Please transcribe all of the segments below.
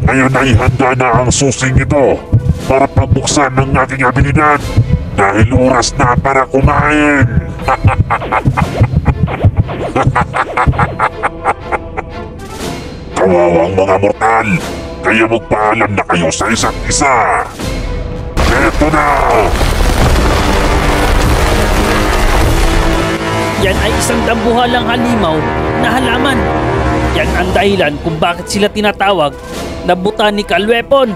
Ngayon ay handa na ang susing ito para pagbuksan ng aking abilidad dahil oras na para kumain. Kawawang mga mortal, kaya magpaalam na kayo sa isa't isa. Eto na! Yan ay isang dambuhalang halimaw na halaman. Yan ang dahilan kung bakit sila tinatawag na botanical weapon.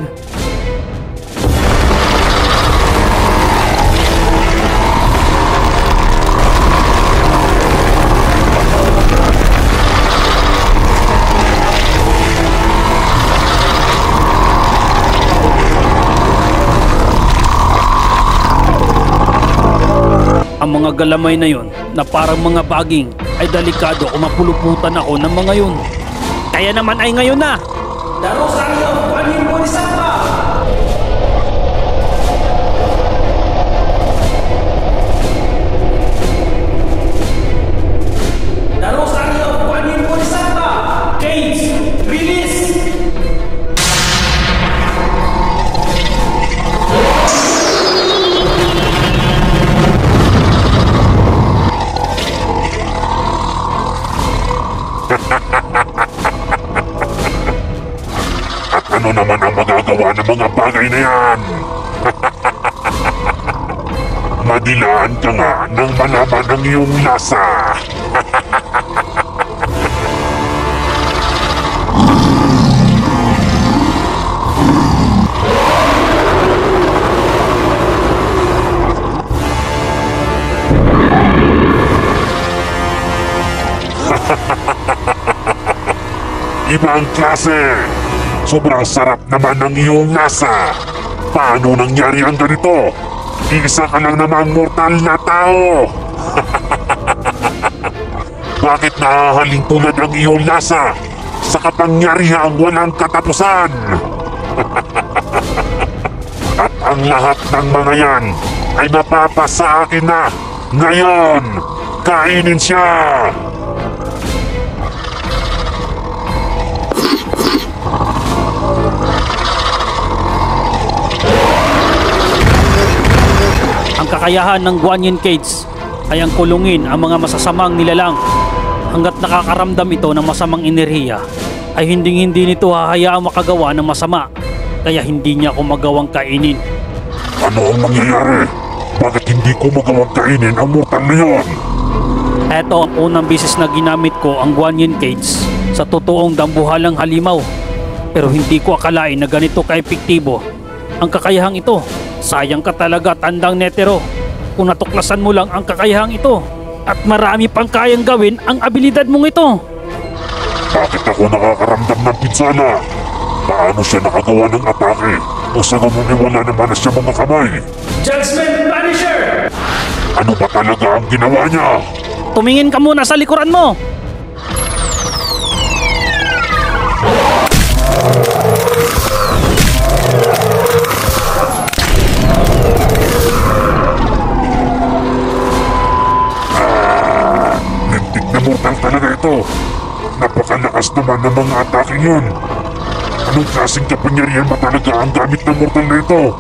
Ang mga galamay na yon na parang mga baging ay delikado kung mapuluputan ako ng mga yun. Kaya naman ay ngayon na! Daro sa iyo! Panin mo ni Sapa! Daro sa iyo! Panin mo ni Sapa! Cage! Release! At ano naman ang magagawa ng mga bagay na yan? Madilaan ka nga nang malaman ang iyong lasa. Ibang klase! Sobrang sarap naman ng iyong lasa! Paano nangyari ang ganito? Isa ka lang namang mortal na tao! Bakit nahahaling tulad ang iyong lasa sa kapangyarihang walang katapusan? At ang lahat ng mga yan ay mapapasa akin na ngayon! Kainin siya! Ang kakayahan ng Guanyin Cage ay ang kulungin ang mga masasamang nilalang. Hanggat nakakaramdam ito ng masamang enerhiya, ay hindi nito hahayaang makagawa ng masama. Kaya hindi niya ako magawang kainin. Ano ang mangyayari? Bakit hindi ko magawang kainin ang mortal na yun? Eto ang unang bisis na ginamit ko ang Guanyin Cage sa totoong dambuhalang halimaw. Pero hindi ko akalain na ganito ka-epektibo ang kakayahang ito. Sayang ka talaga, Tandang Netero, kung natuklasan mo lang ang kakayahang ito. At marami pang kayang gawin ang abilidad mong ito. Bakit ako nakakaramdam ng pinsala? Paano siya nakagawa ng atake? O sa ganun ay wala naman na siya mga kamay? Judgment Vanisher! Ano ba talaga ang ginawa niya? Tumingin ka muna sa likuran mo! Mortal talaga ito. Napakalakas naman ng mga atake yun. Anong klaseng kapangyarihan ba talaga ang gamit ng mortal na ito?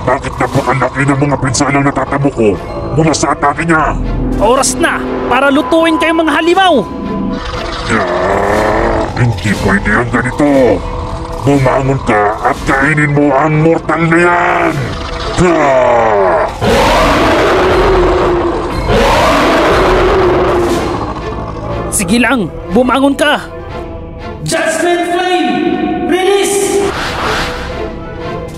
Bakit napakalaki ng mga pinsalang natatamo ko mula sa atake niya? Oras na para lutuin kayo mga halimaw! Hindi pwede ang ganito. Bumangon ka at kainin mo ang mortal na yan! Sige lang, bumangon ka! Judgment Flame! Release!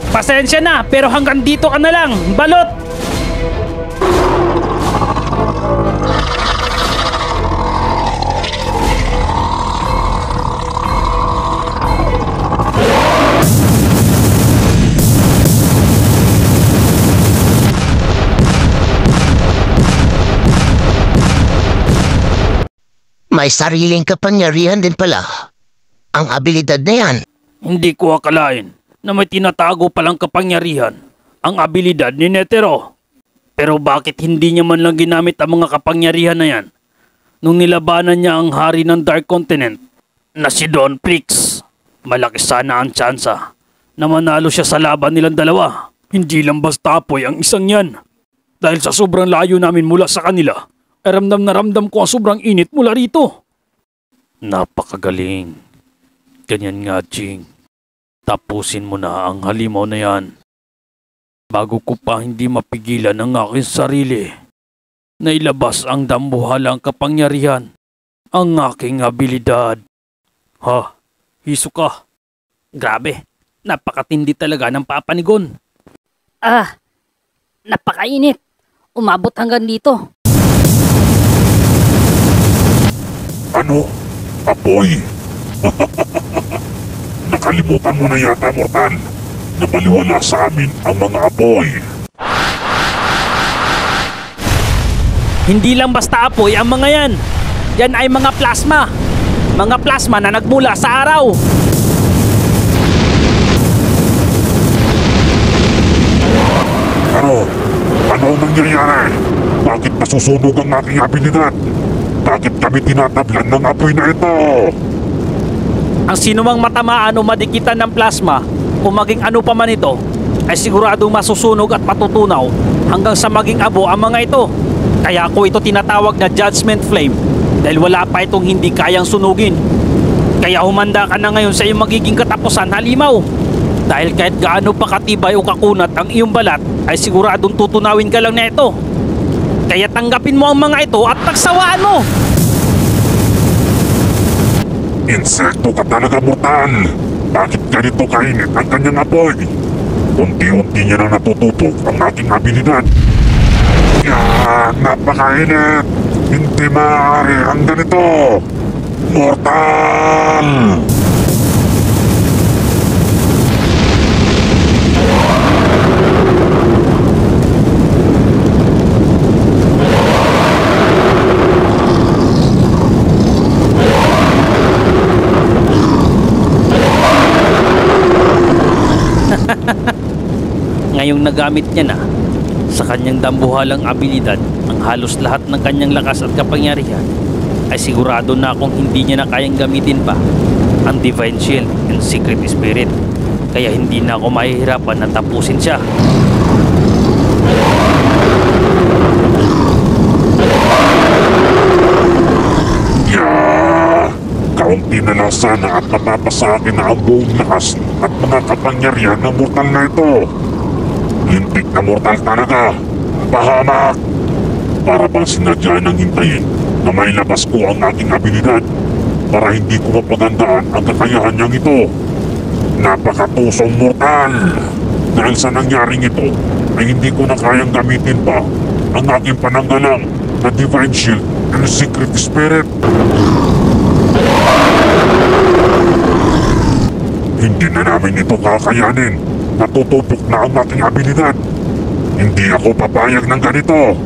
Pasensya na, pero hanggang dito ka na lang, balot! May sariling kapangyarihan din pala ang abilidad na yan. Hindi ko akalain na may tinatago palang kapangyarihan ang abilidad ni Netero. Pero bakit hindi niya man lang ginamit ang mga kapangyarihan na yan nung nilabanan niya ang hari ng Dark Continent na si Don Prix? Malaki sana ang tsansa na manalo siya sa laban nilang dalawa. Hindi lang basta apoy ang isang yan. Dahil sa sobrang layo namin mula sa kanila, ay ramdam na ramdam ko ang sobrang init mula rito. Napakagaling. Ganyan nga, Jing. Tapusin mo na ang halimaw na yan. Bago ko pa hindi mapigilan ang aking sarili na ilabas ang dambuhalang kapangyarihan, ang aking abilidad. Ha, Hisoka. Grabe, napakatindi talaga ng papanigon. Napakainit. Umabot hanggang dito. Ano? Apoy? Nakalimutan mo na yata, Mortal. Napaliwala sa amin ang mga apoy. Hindi lang basta apoy ang mga yan. Yan ay mga plasma. Mga plasma na nagmula sa araw. Ano? Ano ang nangyayari? Bakit nasusunog ang aking abilidad? Bakit kami tinatablan ng apoy na ito? Ang sinumang matamaan o madikitan ng plasma o maging ano pa man ito ay siguradong masusunog at matutunaw hanggang sa maging abo ang mga ito. Kaya ako ito tinatawag na Judgment Flame dahil wala pa itong hindi kayang sunugin. Kaya humanda ka na ngayon sa iyong magiging katapusan, halimaw. Dahil kahit gaano pa katibay o kakunat ang iyong balat ay siguradong tutunawin ka lang na ito. Kaya tanggapin mo ang mga ito at pagsawaan mo. Insekto ka talaga, Mortal. Bakit ganito kainit ang kanyang apoy? Unti-unti niya na natututok ang aking abilidad. Yan, napakainit. Hindi maaari ang ganito. Mortal! Ngayong nagamit niya na sa kanyang dambuhalang abilidad ang halos lahat ng kanyang lakas at kapangyarihan, ay sigurado na akong hindi niya na kayang gamitin pa ang Divine Shield and Secret Spirit. Kaya hindi na ako mahihirapan na tapusin siya. Kaunti na lang sana at mapapasa akin na ang buong lakas at mga kapangyarihan ng mortal na ito. Lintik na mortal talaga. Pahamak! Para bang sinadya nang hintayin na may labas ko ang aking abilidad para hindi ko mapagandaan ang kakayahan niyang ito. Napakatusong mortal! Dahil sa nangyaring ito ay hindi ko na kayang gamitin pa ang aking pananggalang na Divine Shield and Secret Spirit. Hindi na namin ito kakayanin. Natutupok na ang aking abilidad. Hindi ako papayag ng ganito.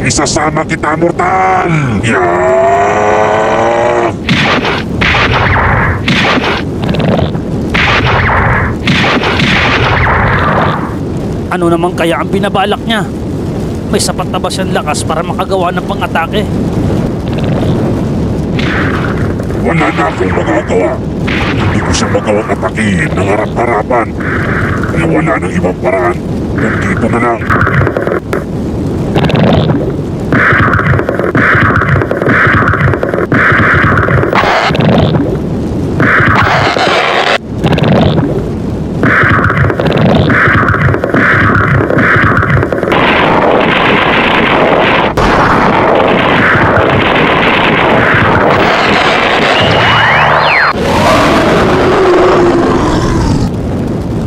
Isasama kita, mortal! Yeah! Ano naman kaya ang binabalak niya? May sapat na ba siyang lakas para makagawa ng pang-atake? Wala na akong magagawa. Hindi ko siya magawang atakihin ng harap-harapan. Kaya wala nang ibang paraan kung dito na lang.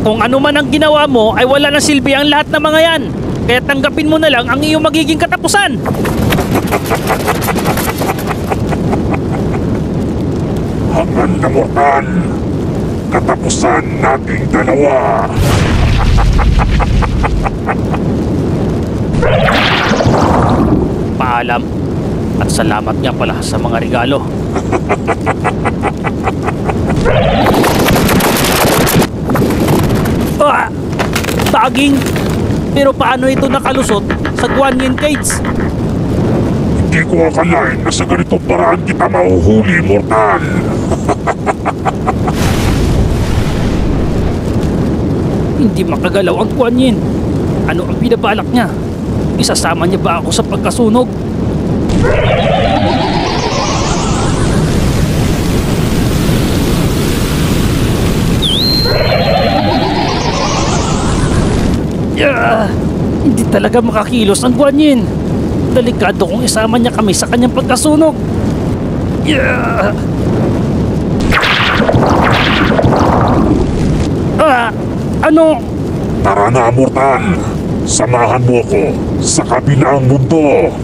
Kung ano man ang ginawa mo ay wala na silbi ang lahat ng mga yan. Kaya tanggapin mo na lang ang iyong magiging katapusan. Hangal na mortal. Katapusan nating dalawa. Paalam. At salamat nga pala sa mga regalo. Ah! Baging! Pero paano ito nakalusot sa Guanyin Caves? Hindi ko akalain na sa ganitong paraan kita mahuhuli, mortal. Hindi makagalaw ang Guanyin. Ano ang binabalak niya? Isasama niya ba ako sa pagkasunog? Hindi talaga makakilos ang Guanyin. Delikado kung isama niya kami sa kanyang pagkasunog. Ano? Tara na, mortal. Samahan mo ako sa kabilang mundo.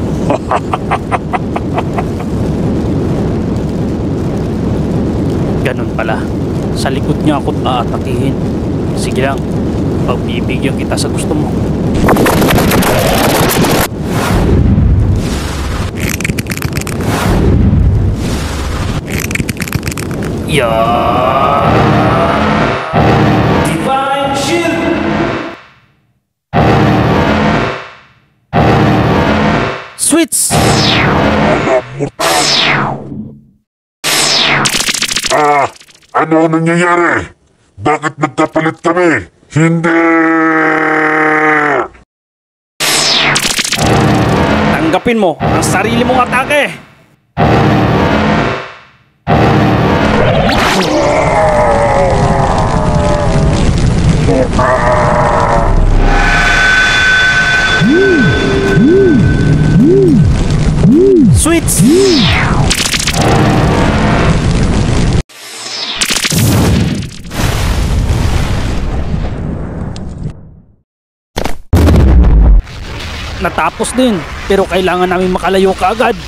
Ganun pala. Sa likod niya ako't aatakihin. Sige lang. Pagbibigyan kita sa gusto mo. Divine Shield! Switch! Ano ang nangyayari? Bakit nagkapalit kami? Hindi! Tanggapin mo ang sarili mong atake! Switch! Natapos din, pero kailangan namin makalayo kaagad.